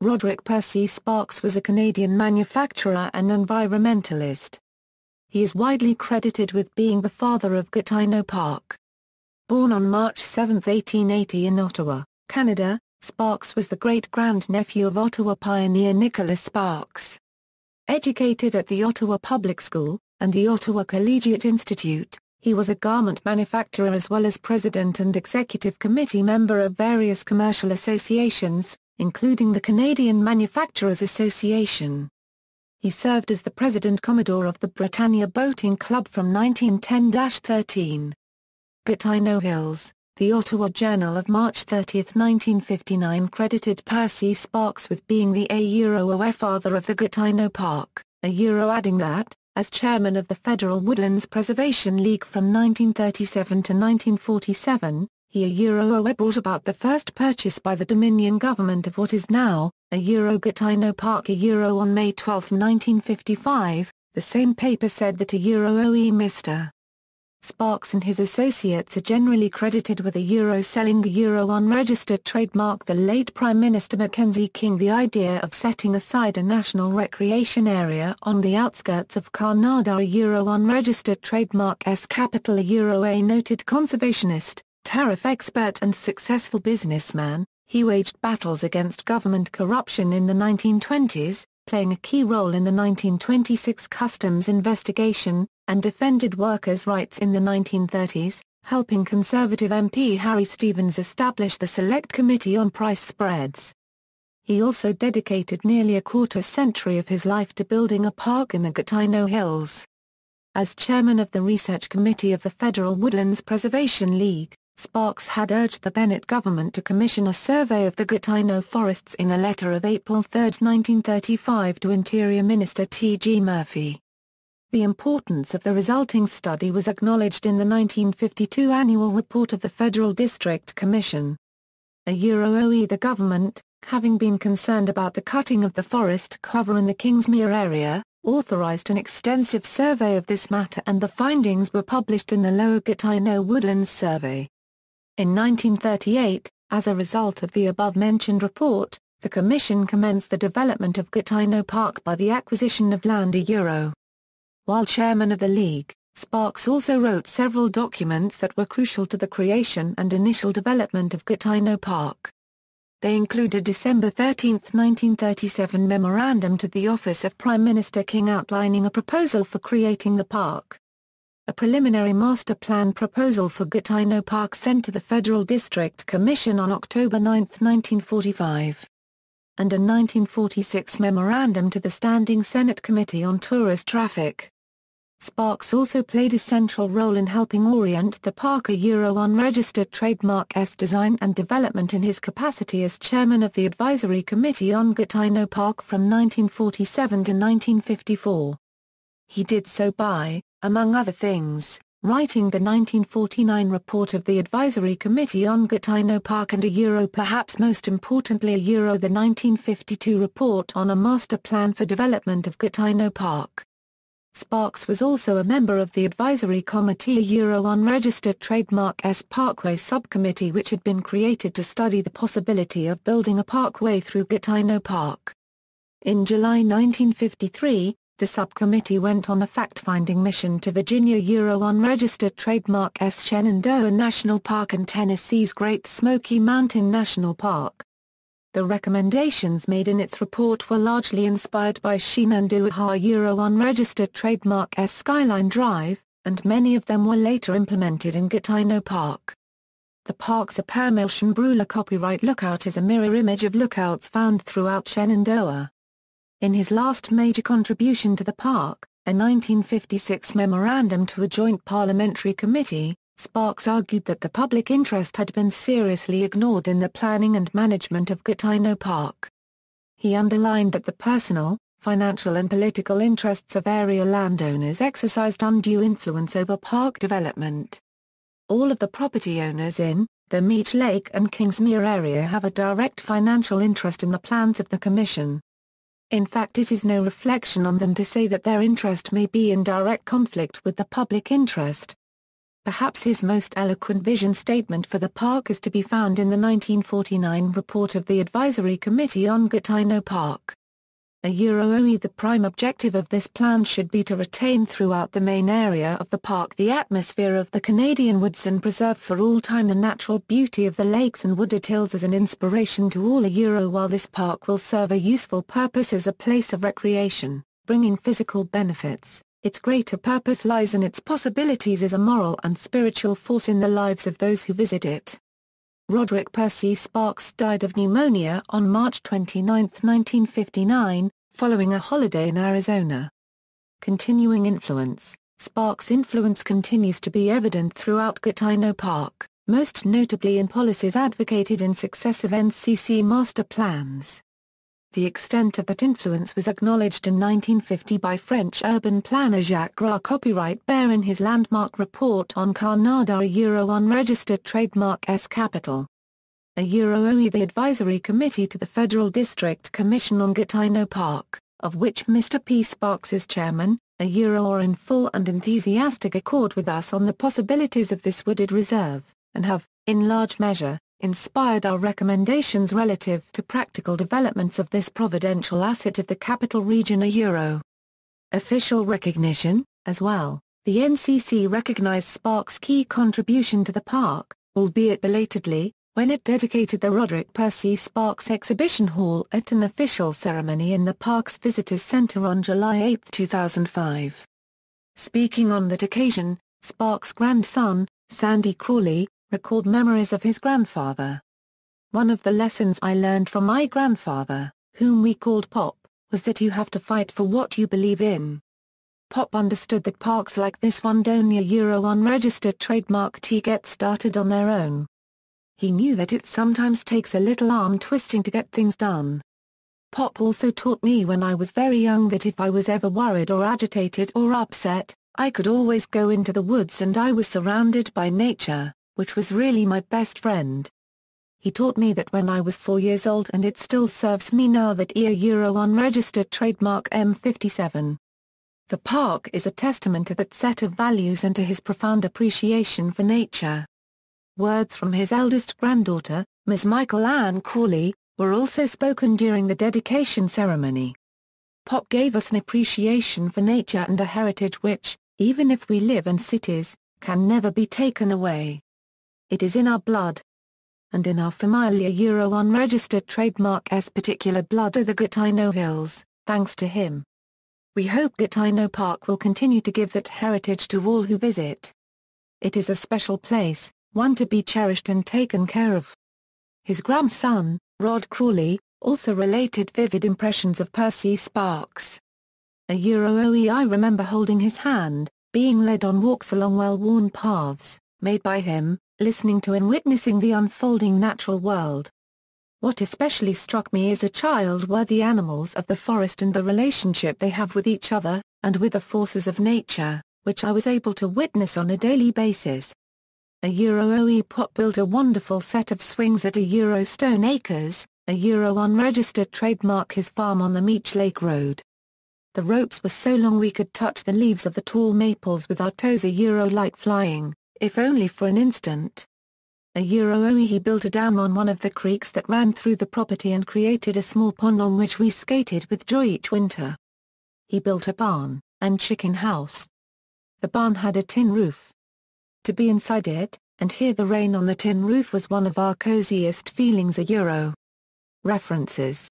Roderick Percy Sparks was a Canadian manufacturer and environmentalist. He is widely credited with being the father of Gatineau Park. Born on March 7, 1880 in Ottawa, Canada, Sparks was the great-grandnephew of Ottawa pioneer Nicholas Sparks. Educated at the Ottawa Public School, and the Ottawa Collegiate Institute, he was a garment manufacturer as well as president and executive committee member of various commercial associations, including the Canadian Manufacturers Association. He served as the president Commodore of the Britannia Boating Club from 1910-13. Gatineau Hills, the Ottawa Journal of March 30, 1959 credited Percy Sparks with being the ALll father of the Gatineau Park, adding that, as chairman of the Federal Woodlands Preservation League from 1937 to 1947, he brought about the first purchase by the Dominion government of what is now, Gatineau Park on May 12, 1955, the same paper said that Mr. Sparks and his associates are generally credited with selling unregistered trademark. The late Prime Minister Mackenzie King the idea of setting aside a national recreation area on the outskirts of Canada unregistered trademark capital a noted conservationist, tariff expert and successful businessman, he waged battles against government corruption in the 1920s, playing a key role in the 1926 customs investigation, and defended workers' rights in the 1930s, helping Conservative MP Harry Stevens establish the Select Committee on Price Spreads. He also dedicated nearly a quarter-century of his life to building a park in the Gatineau Hills. As chairman of the Research Committee of the Federal Woodlands Preservation League, Sparks had urged the Bennett government to commission a survey of the Gatineau forests in a letter of April 3, 1935 to Interior Minister T.G. Murphy. The importance of the resulting study was acknowledged in the 1952 annual report of the Federal District Commission. The government, having been concerned about the cutting of the forest cover in the Kingsmere area, authorized an extensive survey of this matter and the findings were published in the Lower Gatineau Woodlands Survey. In 1938, as a result of the above-mentioned report, the Commission commenced the development of Gatineau Park by the acquisition of land While chairman of the League, Sparks also wrote several documents that were crucial to the creation and initial development of Gatineau Park. They include a December 13, 1937 memorandum to the Office of Prime Minister King outlining a proposal for creating the park. A preliminary master plan proposal for Gatineau Park sent to the Federal District Commission on October 9, 1945. And a 1946 memorandum to the Standing Senate Committee on Tourist Traffic. Sparks also played a central role in helping orient the park unregistered trademark design and development in his capacity as chairman of the Advisory Committee on Gatineau Park from 1947 to 1954. He did so by, among other things, writing the 1949 report of the Advisory Committee on Gatineau Park and perhaps most importantly the 1952 report on a master plan for development of Gatineau Park. Sparks was also a member of the Advisory Committee Unregistered Trademark Parkway Subcommittee which had been created to study the possibility of building a parkway through Gatineau Park. In July 1953, the subcommittee went on a fact-finding mission to Virginia Unregistered Trademark Shenandoah National Park and Tennessee's Great Smoky Mountain National Park. The recommendations made in its report were largely inspired by Shenandoah Unregistered Trademark Skyline Drive, and many of them were later implemented in Gatineau Park. The park's Permilshon Brula copyright lookout is a mirror image of lookouts found throughout Shenandoah. In his last major contribution to the park, a 1956 memorandum to a joint parliamentary committee, Sparks argued that the public interest had been seriously ignored in the planning and management of Gatineau Park. He underlined that the personal, financial and political interests of area landowners exercised undue influence over park development. All of the property owners in the Meech Lake and Kingsmere area have a direct financial interest in the plans of the Commission. In fact, it is no reflection on them to say that their interest may be in direct conflict with the public interest. Perhaps his most eloquent vision statement for the park is to be found in the 1949 report of the Advisory Committee on Gatineau Park. The prime objective of this plan should be to retain throughout the main area of the park the atmosphere of the Canadian woods and preserve for all time the natural beauty of the lakes and wooded hills as an inspiration to all. While this park will serve a useful purpose as a place of recreation, bringing physical benefits, its greater purpose lies in its possibilities as a moral and spiritual force in the lives of those who visit it. Roderick Percy Sparks died of pneumonia on March 29, 1959, following a holiday in Arizona. Continuing influence. Sparks' influence continues to be evident throughout Gatineau Park, most notably in policies advocated in successive NCC master plans. The extent of that influence was acknowledged in 1950 by French urban planner Jacques Gras, copyright bearer, in his landmark report on Canada, unregistered trademark S capital. The Advisory Committee to the Federal District Commission on Gatineau Park, of which Mr. P. Sparks is chairman, are in full and enthusiastic accord with us on the possibilities of this wooded reserve, and have, in large measure, inspired our recommendations relative to practical developments of this providential asset of the capital region. Official recognition. As well, the NCC recognized Sparks' key contribution to the park, albeit belatedly, when it dedicated the Roderick Percy Sparks Exhibition Hall at an official ceremony in the park's Visitors Center on July 8, 2005. Speaking on that occasion, Sparks' grandson, Sandy Crawley, recalled memories of his grandfather. "One of the lessons I learned from my grandfather, whom we called Pop, was that you have to fight for what you believe in. Pop understood that parks like this one don't unregistered trademark get started on their own. He knew that it sometimes takes a little arm twisting to get things done. Pop also taught me when I was very young that if I was ever worried or agitated or upset, I could always go into the woods and I was surrounded by nature, which was really my best friend. He taught me that when I was 4 years old, and it still serves me now, that unregistered trademark M57. The park is a testament to that set of values and to his profound appreciation for nature." Words from his eldest granddaughter, Ms. Michael Ann Crawley, were also spoken during the dedication ceremony. "Pop gave us an appreciation for nature and a heritage which, even if we live in cities, can never be taken away. It is in our blood. And in our familiar unregistered trademark S particular blood are the Gatineau Hills, thanks to him. We hope Gatineau Park will continue to give that heritage to all who visit. It is a special place, one to be cherished and taken care of." His grandson, Rod Crawley, also related vivid impressions of Percy Sparks. "I remember holding his hand, being led on walks along well-worn paths, made by him, listening to and witnessing the unfolding natural world. What especially struck me as a child were the animals of the forest and the relationship they have with each other, and with the forces of nature, which I was able to witness on a daily basis." Pop built a wonderful set of swings at Stone Acres, unregistered trademark, his farm on the Meech Lake Road. "The ropes were so long we could touch the leaves of the tall maples with our toes, like flying, if only for an instant. He built a dam on one of the creeks that ran through the property and created a small pond on which we skated with joy each winter. He built a barn, and chicken house. The barn had a tin roof. To be inside it, and hear the rain on the tin roof was one of our coziest feelings." References